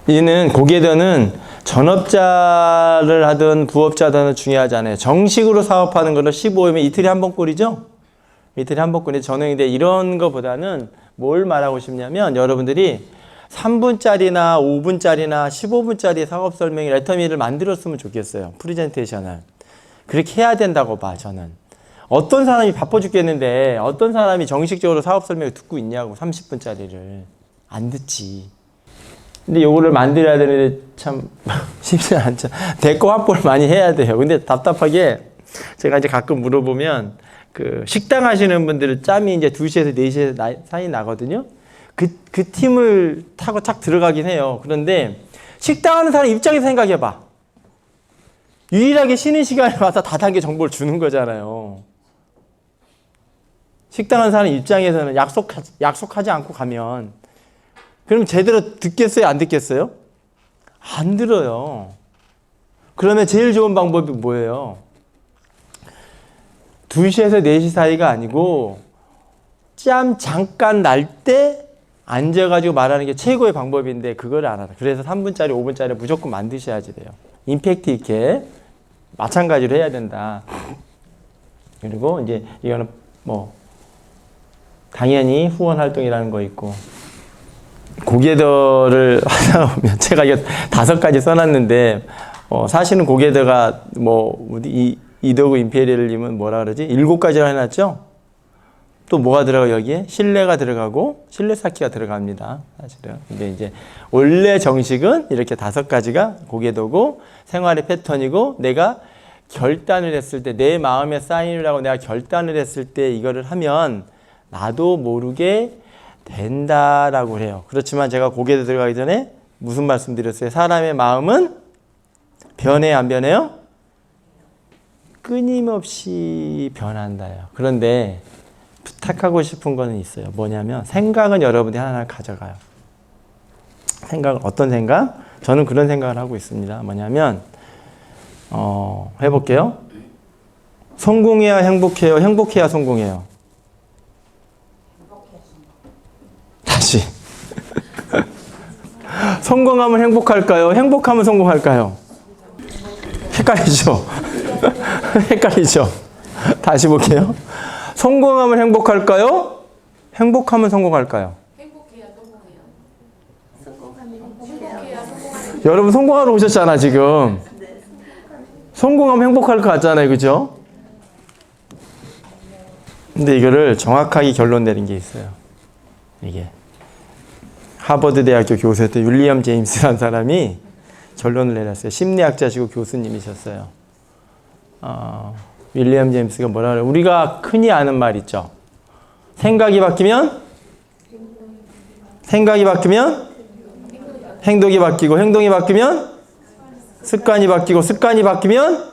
이는 고객들은 전업자를 하든 부업자든 중요하지 않아요. 정식으로 사업하는 거를 15회면 이틀에 한 번꼴이죠. 이틀에 한 번꼴이 전형인데, 이런 거보다는 뭘 말하고 싶냐면, 여러분들이 3분짜리나 5분짜리나 15분짜리 사업 설명이 레터미를 만들었으면 좋겠어요. 프레젠테이션을. 그렇게 해야 된다고 봐, 저는. 어떤 사람이 바빠 죽겠는데 어떤 사람이 정식적으로 사업 설명을 듣고 있냐고, 30분짜리를. 안 듣지. 근데 요거를 만들어야 되는데 참 쉽지 않죠. 대거 확보를 많이 해야 돼요. 근데 답답하게 제가 이제 가끔 물어보면, 그 식당 하시는 분들 짬이 이제 2시에서 4시에 사이 나거든요. 그 팀을 타고 탁 들어가긴 해요. 그런데 식당 하는 사람 입장에서 생각해봐. 유일하게 쉬는 시간에 와서 다단계 정보를 주는 거잖아요. 식당하는 사람 입장에서는 약속하지 않고 가면 그럼 제대로 듣겠어요? 안 듣겠어요? 안 들어요. 그러면 제일 좋은 방법이 뭐예요? 2시에서 4시 사이가 아니고 짬 잠깐 날 때 앉아가지고 말하는 게 최고의 방법인데 그걸 안 하다. 그래서 3분짜리, 5분짜리 무조건 만드셔야지 돼요. 임팩트 있게 마찬가지로 해야 된다. 그리고 이제 이거는 뭐 당연히 후원 활동이라는 거 있고 고개더를 하다 보면 제가 이거 5가지 써놨는데 사실은 고개더가 뭐 이더그 임페리얼님은 뭐라 그러지? 7가지나 해놨죠? 또 뭐가 들어가요 여기에? 신뢰가 들어가고 신뢰 쌓기가 들어갑니다. 사실은. 근데 이제 원래 정식은 이렇게 5가지가 고개더고 생활의 패턴이고 내가 결단을 했을 때 내 마음에 사인을 하고 내가 결단을 했을 때 이거를 하면 나도 모르게 된다라고 해요. 그렇지만 제가 고개더 들어가기 전에 무슨 말씀 드렸어요? 사람의 마음은 변해요, 안 변해요? 끊임없이 변한다요. 그런데 부탁하고 싶은 거는 있어요. 뭐냐면 생각은 여러분들이 하나하나 가져가요. 생각은 어떤 생각? 저는 그런 생각을 하고 있습니다. 뭐냐면 해볼게요. 성공해야 행복해요? 행복해야 성공해요? 다시. 성공하면 행복할까요? 행복하면 성공할까요? 헷갈리죠? 헷갈리죠? 다시 볼게요. 성공하면 행복할까요? 행복하면 성공할까요? 행복해야 성공해요. 행복해야 성공하는. 여러분 성공하러 오셨잖아 지금. 성공하면 행복할 것 같잖아요, 그죠? 근데 이거를 정확하게 결론 내린 게 있어요. 이게 하버드 대학교 교수였던 윌리엄 제임스라는 사람이 결론을 내렸어요. 심리학자시고 교수님이셨어요. 윌리엄 제임스가 뭐라 그래요? 우리가 흔히 아는 말 있죠. 생각이 바뀌면 행동이 바뀌고 행동이 바뀌면 습관이 바뀌고 습관이 바뀌면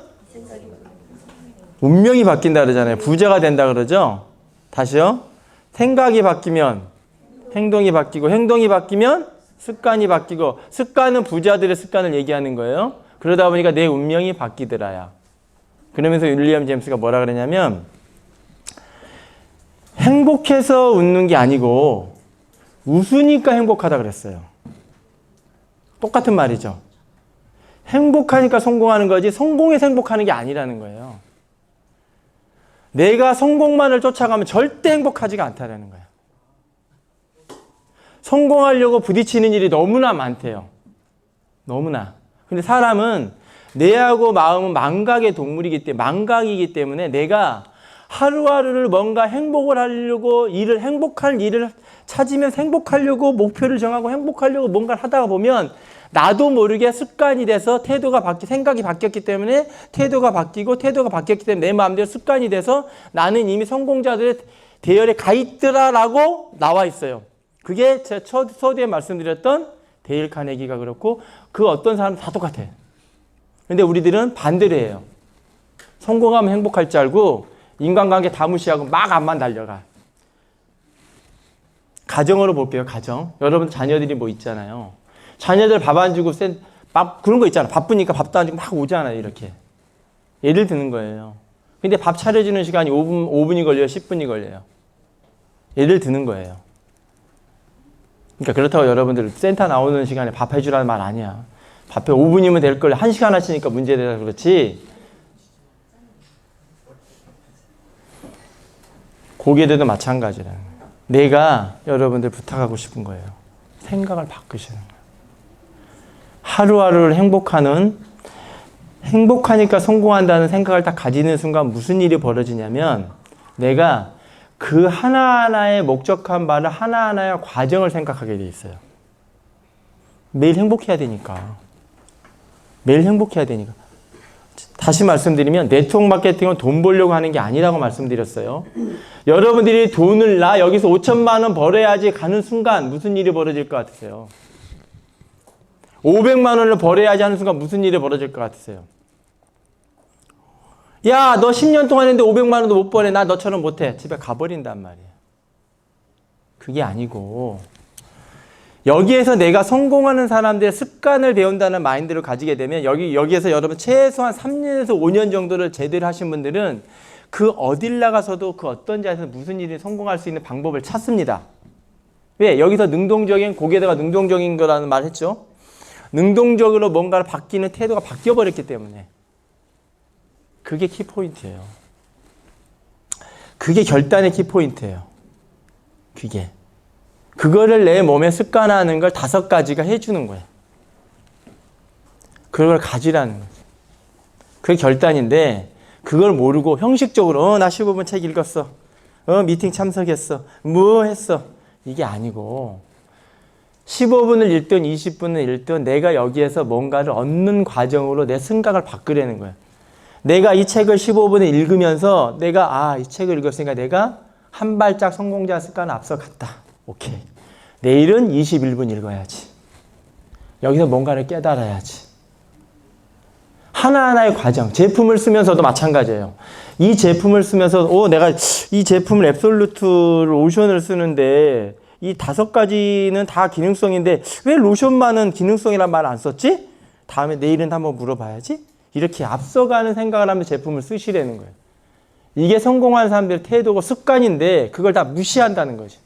운명이 바뀐다 그러잖아요. 부자가 된다 그러죠. 다시요. 생각이 바뀌면 행동이 바뀌고 행동이 바뀌면 습관이 바뀌고 습관은 부자들의 습관을 얘기하는 거예요. 그러다 보니까 내 운명이 바뀌더라야. 그러면서 윌리엄 제임스가 뭐라 그러냐면 행복해서 웃는 게 아니고 웃으니까 행복하다 그랬어요. 똑같은 말이죠. 행복하니까 성공하는 거지 성공해서 행복하는 게 아니라는 거예요. 내가 성공만을 쫓아가면 절대 행복하지가 않다라는 거예요. 성공하려고 부딪히는 일이 너무나 많대요. 너무나. 근데 사람은 뇌하고 마음은 망각이기 때문에 내가 하루하루를 뭔가 행복을 하려고 행복할 일을 찾으면서 행복하려고 목표를 정하고 행복하려고 뭔가를 하다가 보면 나도 모르게 습관이 돼서 생각이 바뀌었기 때문에 태도가 바뀌었기 때문에 내 마음대로 습관이 돼서 나는 이미 성공자들의 대열에 가 있더라라고 나와 있어요. 그게 제가 서두에 말씀드렸던 데일 카네기가 그렇고 그 어떤 사람은 다 똑같아. 근데 우리들은 반대로 해요. 성공하면 행복할 줄 알고 인간관계 다 무시하고 막 앞만 달려가. 가정으로 볼게요. 가정. 여러분 자녀들이 뭐 있잖아요. 자녀들 밥 안 주고 그런 거 있잖아. 바쁘니까 밥도 안 주고 막 오잖아요. 이렇게. 예를 드는 거예요. 근데 밥 차려주는 시간이 5분이 걸려요? 10분이 걸려요? 예를 드는 거예요. 그러니까 그렇다고 여러분들 센터 나오는 시간에 밥 해주라는 말 아니야. 밥에 5분이면 될 걸 1시간 하시니까 문제되다 그렇지. 고객들도 마찬가지라는 거예요. 내가 여러분들 부탁하고 싶은 거예요. 생각을 바꾸시는 거예요. 하루하루를 행복하니까 성공한다는 생각을 딱 가지는 순간 무슨 일이 벌어지냐면 내가 그 하나하나의 목적한 바를 하나하나의 과정을 생각하게 돼 있어요. 매일 행복해야 되니까. 다시 말씀드리면 네트워크 마케팅은 돈 벌려고 하는 게 아니라고 말씀드렸어요. 여러분들이 돈을 여기서 5천만 원 벌어야지 가는 순간 무슨 일이 벌어질 것 같으세요? 500만 원을 벌어야지 하는 순간 무슨 일이 벌어질 것 같으세요? 야, 너 10년 동안 했는데 500만 원도 못 버네. 나 너처럼 못해. 집에 가버린단 말이에요. 그게 아니고 여기에서 내가 성공하는 사람들의 습관을 배운다는 마인드를 가지게 되면 여기에서 여러분 최소한 3년에서 5년 정도를 제대로 하신 분들은 그 어딜 나가서도 그 어떤 자리에서 무슨 일이 성공할 수 있는 방법을 찾습니다. 왜? 여기서 능동적인, 거기에다가 능동적인 거라는 말 했죠. 능동적으로 뭔가를 바뀌는 태도가 바뀌어버렸기 때문에. 그게 키포인트예요. 그게 결단의 키포인트예요. 그게. 그거를 내 몸에 습관화하는 걸 5가지가 해주는 거예요. 그걸 가지라는 거죠. 그게 결단인데 그걸 모르고 형식적으로 나 15분 책 읽었어. 미팅 참석했어. 뭐 했어. 이게 아니고 15분을 읽든 20분을 읽든 내가 여기에서 뭔가를 얻는 과정으로 내 생각을 바꾸려는 거예요. 내가 이 책을 15분에 읽으면서 내가 이 책을 읽었으니까 내가 한 발짝 성공자 습관을 앞서갔다. 오케이. 내일은 21분 읽어야지. 여기서 뭔가를 깨달아야지. 하나하나의 과정, 제품을 쓰면서도 마찬가지예요. 이 제품을 쓰면서 내가 이 제품을 앱솔루트 로션을 쓰는데 이 5가지는 다 기능성인데 왜 로션만은 기능성이란 말 안 썼지? 다음에 내일은 한번 물어봐야지. 이렇게 앞서가는 생각을 하면서 제품을 쓰시라는 거예요. 이게 성공한 사람들의 태도고 습관인데 그걸 다 무시한다는 거지.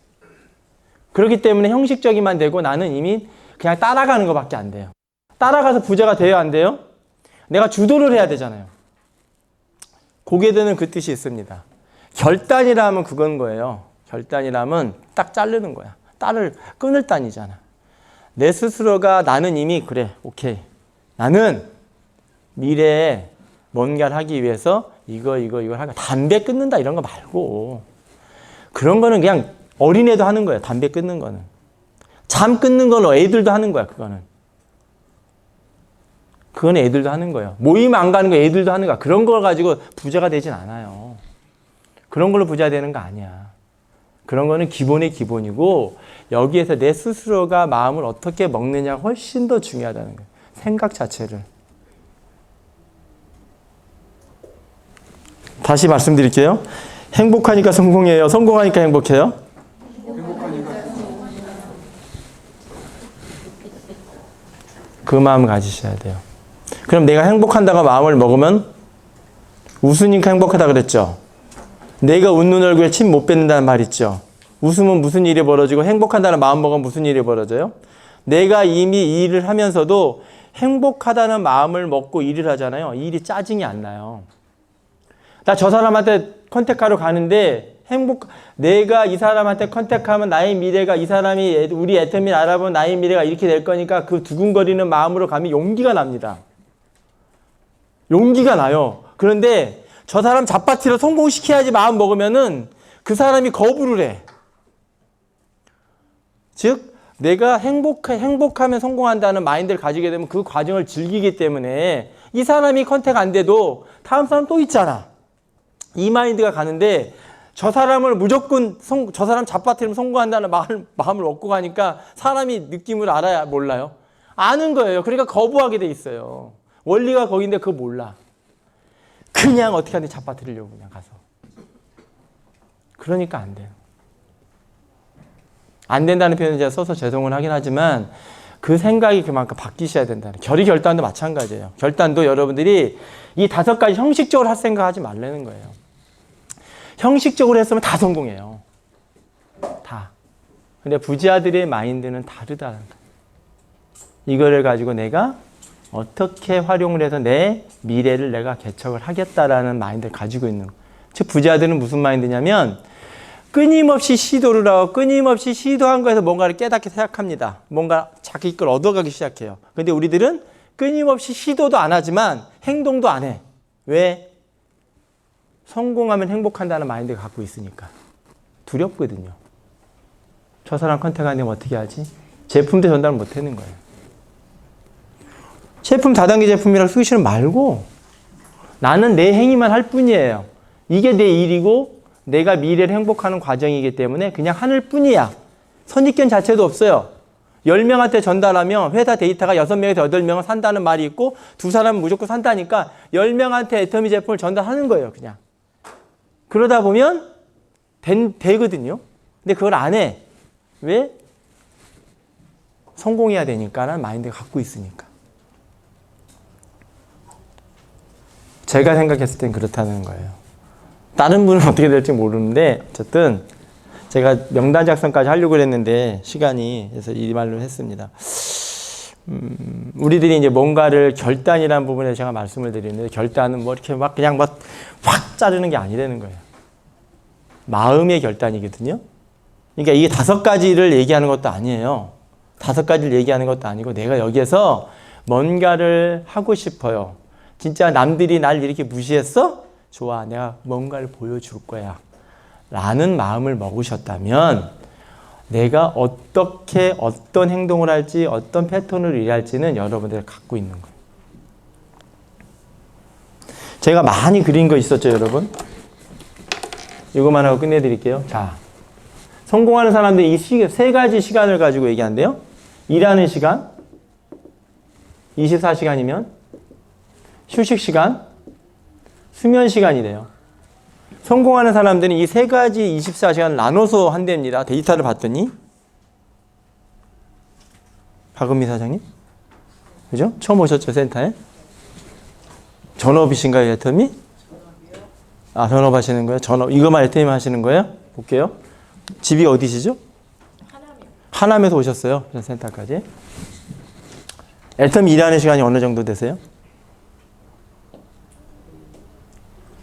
그렇기 때문에 형식적이만 되고 나는 이미 그냥 따라가는 것밖에 안 돼요. 따라가서 부자가 돼야 안 돼요? 내가 주도를 해야 되잖아요. 고개드는 그 뜻이 있습니다. 결단이라면 그건 거예요. 결단이라면 딱 자르는 거야. 딸을 끊을 단이잖아. 내 스스로가 나는 이미 그래, 오케이. 나는 미래에 뭔가를 하기 위해서 이걸 하고 담배 끊는다 이런 거 말고 그런 거는 그냥 어린애도 하는 거예요. 담배 끊는 거는. 잠 끊는 건 애들도 하는 거야. 그건 애들도 하는 거예요. 모임 안 가는 거 애들도 하는 거야. 그런 걸 가지고 부자가 되진 않아요. 그런 걸로 부자 되는 거 아니야. 그런 거는 기본의 기본이고 여기에서 내 스스로가 마음을 어떻게 먹느냐가 훨씬 더 중요하다는 거예요. 생각 자체를. 다시 말씀드릴게요. 행복하니까 성공해요. 성공하니까 행복해요. 그 마음을 가지셔야 돼요. 그럼 내가 행복한다고 마음을 먹으면 웃으니까 행복하다 그랬죠. 내가 웃는 얼굴에 침 못 뱉는다는 말 있죠. 웃으면 무슨 일이 벌어지고 행복한다는 마음 먹으면 무슨 일이 벌어져요? 내가 이미 이 일을 하면서도 행복하다는 마음을 먹고 일을 하잖아요. 이 일이 짜증이 안 나요. 나 저 사람한테 컨택하러 가는데 내가 이 사람한테 컨택하면 나의 미래가 이 사람이 우리 애터미를 알아보면 나의 미래가 이렇게 될 거니까 그 두근거리는 마음으로 가면 용기가 납니다. 용기가 나요. 그런데 저 사람 잡아치러 성공시켜야지 마음 먹으면은 그 사람이 거부를 해. 즉 내가 행복하면 성공한다는 마인드를 가지게 되면 그 과정을 즐기기 때문에 이 사람이 컨택 안 돼도 다음 사람 또 있잖아. 이 마인드가 가는데 저 사람을 무조건 저 사람 잡아뜨리면 성공한다는 마음을 얻고 가니까 사람이 느낌을 알아야 몰라요? 아는 거예요. 그러니까 거부하게 돼 있어요. 원리가 거기인데 그거 몰라. 그냥 어떻게 하는지 잡아뜨리려고 그냥 가서. 그러니까 안 돼요. 안 된다는 표현을 제가 써서 죄송을 하긴 하지만 그 생각이 그만큼 바뀌셔야 된다는. 결단도 마찬가지예요. 결단도 여러분들이 이 5가지 형식적으로 할 생각하지 말라는 거예요. 형식적으로 했으면 다 성공해요. 다. 근데 부자들의 마인드는 다르다는 거예요. 이거를 가지고 내가 어떻게 활용을 해서 내 미래를 내가 개척을 하겠다라는 마인드를 가지고 있는 거예요. 즉 부자들은 무슨 마인드냐면 끊임없이 시도를 하고 끊임없이 시도한 거에서 뭔가를 깨닫기 시작합니다. 뭔가 자기 걸 얻어가기 시작해요. 근데 우리들은 끊임없이 시도도 안 하지만 행동도 안 해. 왜? 성공하면 행복한다는 마인드를 갖고 있으니까. 두렵거든요. 저 사람 컨택 안 되면 어떻게 하지? 제품도 전달 못 하는 거예요. 제품 다단계 제품이라고 쓰시는 말고 나는 내 행위만 할 뿐이에요. 이게 내 일이고 내가 미래를 행복하는 과정이기 때문에 그냥 하늘 뿐이야. 선입견 자체도 없어요. 10명한테 전달하면 회사 데이터가 6명에서 8명은 산다는 말이 있고 두 사람은 무조건 산다니까 10명한테 애터미 제품을 전달하는 거예요. 그냥. 그러다 보면 되거든요. 근데 그걸 안 해. 왜? 성공해야 되니까라는 마인드를 갖고 있으니까. 제가 생각했을 땐 그렇다는 거예요. 다른 분은 어떻게 될지 모르는데 어쨌든 제가 명단 작성까지 하려고 했는데 시간이 그래서 이 말로 했습니다. 우리들이 이제 뭔가를 결단이라는 부분에 제가 말씀을 드리는데 결단은 뭐 이렇게 막 그냥 막 확 자르는 게 아니라는 거예요. 마음의 결단이거든요. 그러니까 이게 5가지를 얘기하는 것도 아니에요. 5가지를 얘기하는 것도 아니고 내가 여기에서 뭔가를 하고 싶어요. 진짜 남들이 날 이렇게 무시했어? 좋아, 내가 뭔가를 보여줄 거야. 라는 마음을 먹으셨다면 내가 어떻게 어떤 행동을 할지 어떤 패턴을 일할지는 여러분들이 갖고 있는 거예요. 제가 많이 그린 거 있었죠, 여러분? 이거만 하고 끝내드릴게요. 자, 성공하는 사람들이 이 3가지 시간을 가지고 얘기한대요. 일하는 시간, 24시간이면 휴식 시간, 수면 시간이래요. 성공하는 사람들은 이 3가지 24시간을 나눠서 한답니다. 데이터를 봤더니. 박은미 사장님? 그죠? 처음 오셨죠, 센터에? 전업이신가요, 애터미? 아, 전업 하시는 거예요? 전업. 이거만 애터미 하시는 거예요? 볼게요. 집이 어디시죠? 하나면. 하남에서 오셨어요. 센터까지. 애터미 일하는 시간이 어느 정도 되세요?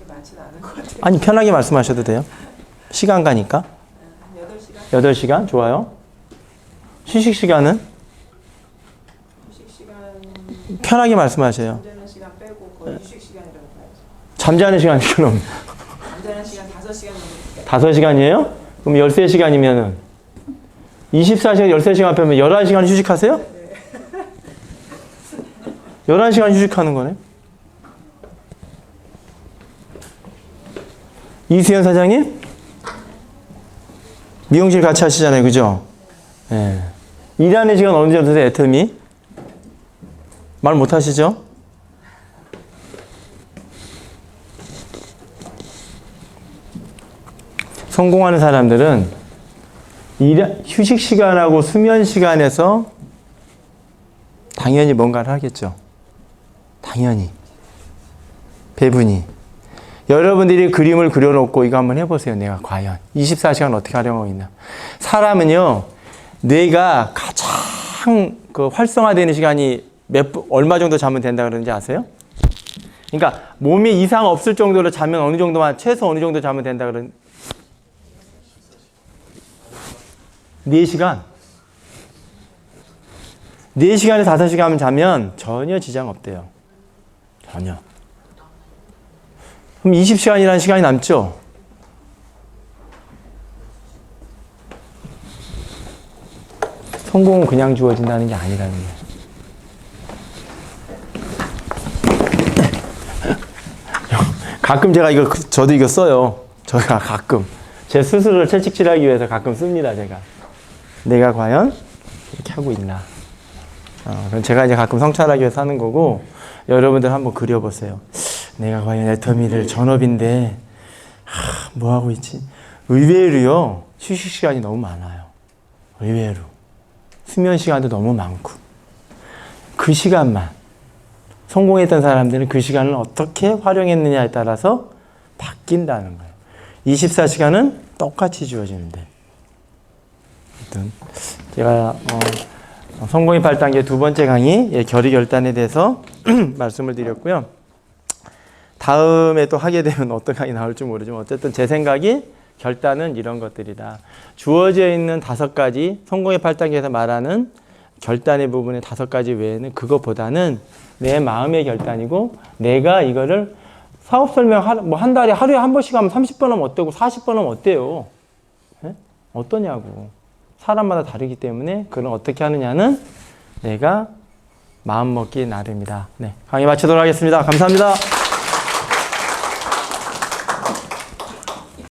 많지는 않은 것 같아요. 아니, 편하게 말씀하셔도 돼요. 시간 가니까. 8시간? 8시간? 좋아요. 휴식 시간은? 휴식 시간, 편하게 말씀하세요. 잠자는 시간 빼고 거의 휴식 시간이라고 봐야죠. 잠자는 시간이 그럼 잠자는 시간 5시간 정도. 5시간이에요? 그럼 13시간이면은 24시간 13시간 빼면 11시간 휴식하세요? 11시간 휴식하는 거네. 이수연 사장님? 미용실 같이 하시잖아요. 그죠? 예. 일하는 시간 어느 정도 되세요? 애터미? 말 못 하시죠? 성공하는 사람들은 휴식 시간하고 수면 시간에서 당연히 뭔가를 하겠죠. 당연히. 배분이. 여러분들이 그림을 그려놓고 이거 한번 해보세요. 내가 과연 24시간 어떻게 활용하고 있나. 사람은요, 뇌가 가장 활성화되는 시간이 얼마 정도 자면 된다 그러는지 아세요? 그러니까 몸에 이상 없을 정도로 자면 어느 정도만, 최소 어느 정도 자면 된다 그러는 4시간. 4시간에 5시간 자면 전혀 지장 없대요. 전혀. 그럼 20시간이라는 시간이 남죠? 성공은 그냥 주어진다는 게 아니라는 거예요. 가끔 제가 저도 이거 써요. 제가 가끔. 제 스스로를 채찍질하기 위해서 가끔 씁니다, 제가. 내가 과연 이렇게 하고 있나. 그럼 제가 이제 가끔 성찰하기 위해서 하는 거고, 여러분들 한번 그려보세요. 내가 과연 애터미를 전업인데, 뭐 하고 있지? 의외로요, 휴식 시간이 너무 많아요. 의외로. 수면 시간도 너무 많고. 그 시간만. 성공했던 사람들은 그 시간을 어떻게 활용했느냐에 따라서 바뀐다는 거예요. 24시간은 똑같이 주어지는데. 하여튼 제가 성공의 8단계 2번째 강의 결의 결단에 대해서 말씀을 드렸고요. 다음에 또 하게 되면 어떤 강의 나올지 모르지만 어쨌든 제 생각이 결단은 이런 것들이다. 주어져 있는 5가지 성공의 8단계에서 말하는 결단의 부분의 5가지 외에는 그것보다는 내 마음의 결단이고 내가 이거를 사업 설명 뭐 한 달에 하루에 한 번씩 하면 30번 하면 어때고 40번 하면 어때요? 네? 어떠냐고. 사람마다 다르기 때문에 그걸 어떻게 하느냐는 내가 마음 먹기 나름이다. 네, 강의 마치도록 하겠습니다. 감사합니다.